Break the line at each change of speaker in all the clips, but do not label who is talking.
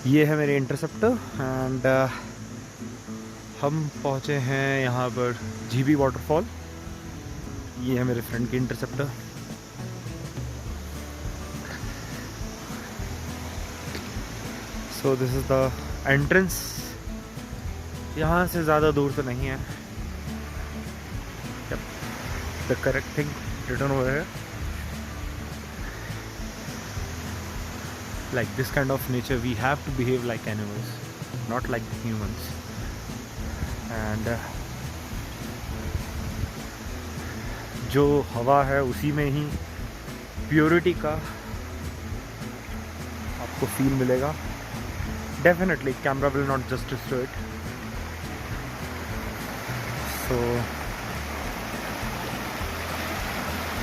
ये है मेरे इंटरसेप्टर एंड हम पहुँचे हैं यहाँ पर जीबी वाटरफॉल। ये है मेरे फ्रेंड की interceptor. So this is the entrance. यहाँ से ज़्यादा दूर तो नहीं है। द करेक्ट थिंग रिटर्न हो है like this kind of nature we have to behave like animals, not like the humans. And जो हवा है उसी में ही प्योरिटी का आपको फील मिलेगा। Definitely camera will not justice to it. So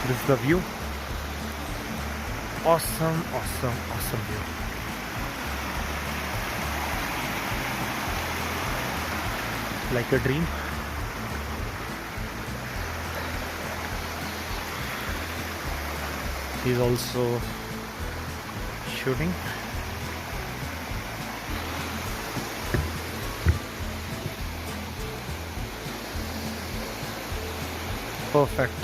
this the view. Awesome, awesome, awesome view. Like a dream. He's also shooting. Perfect.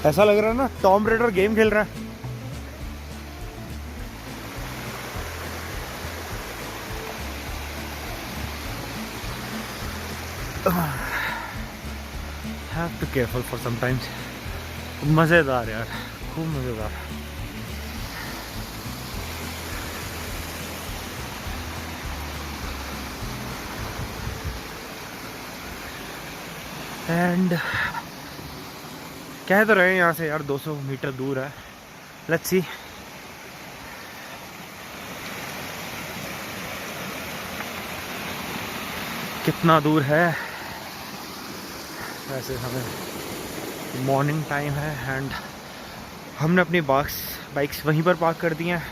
ऐसा लग रहा है ना टॉम रेडर गेम खेल रहा है। Have to careful for sometimes. मज़ेदार यार, खूब मज़ेदार। एंड कह तो रहे हैं यहाँ से यार 200 मीटर दूर है। Let's see. कितना दूर है। वैसे हमें मॉर्निंग टाइम है एंड हमने अपनी बाइक्स वहीं पर पार्क कर दी हैं।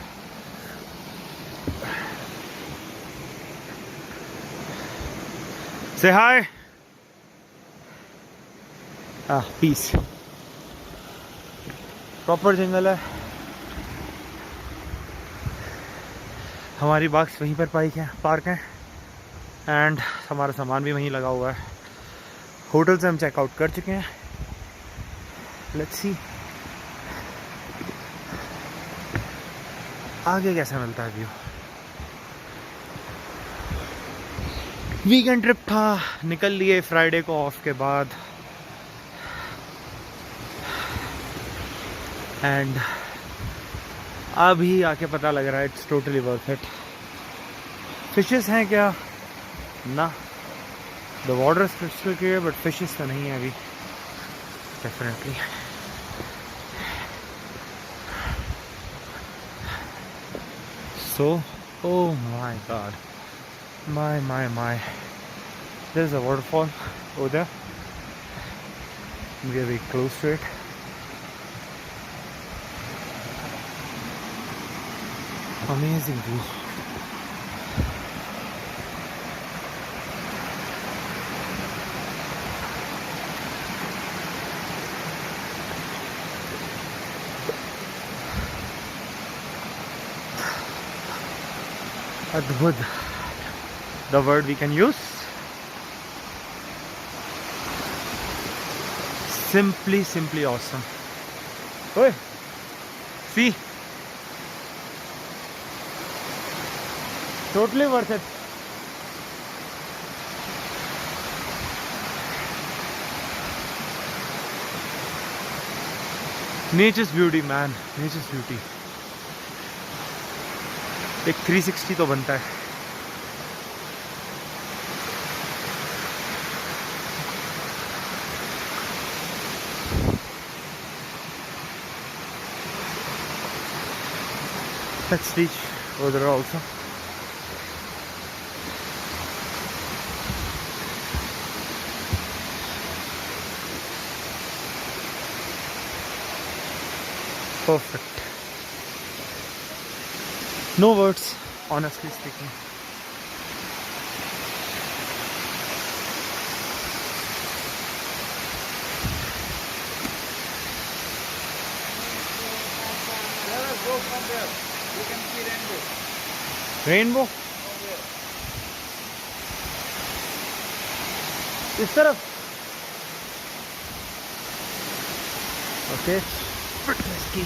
से हाय। पीस। प्रॉपर जंगल है। हमारी बाइक्स वहीं पर पार्क हैं एंड हमारा सामान भी वहीं लगा हुआ है। होटल से हम चेकआउट कर चुके हैं। लेट्स सी आगे कैसा मिलता है व्यू। वीकेंड ट्रिप था, निकल लिए फ्राइडे को ऑफ के बाद एंड अभी आके पता लग रहा है it's totally worth it. Fishes हैं क्या? ना, the water is crystal clear but fishes तो नहीं है अभी। Definitely so oh my god, my there is a waterfall over there. We are very close to it. Amazing view. Adbhut, the word we can use. Simply awesome. Oi, see, totally worth it. Nature's beauty, man. Nature's beauty. एक 360 तो बनता है। Let's reach over there also. Perfect. No words, honestly speaking. Let's go. Rainbow इस तरफ। Okay की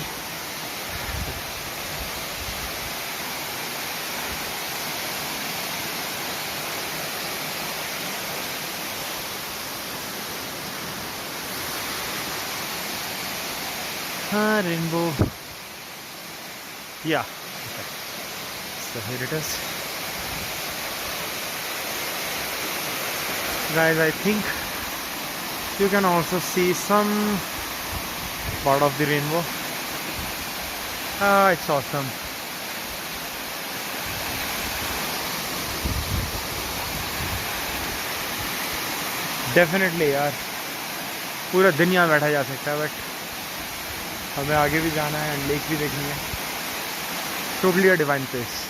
हाँ rainbow या so here it is guys. I think you can also see some part of the rainbow. It's awesome. Definitely यार पूरा दिन यहाँ बैठा जा सकता है, बट हमें आगे भी जाना है एंड लेक भी देखनी है. Totally a divine place.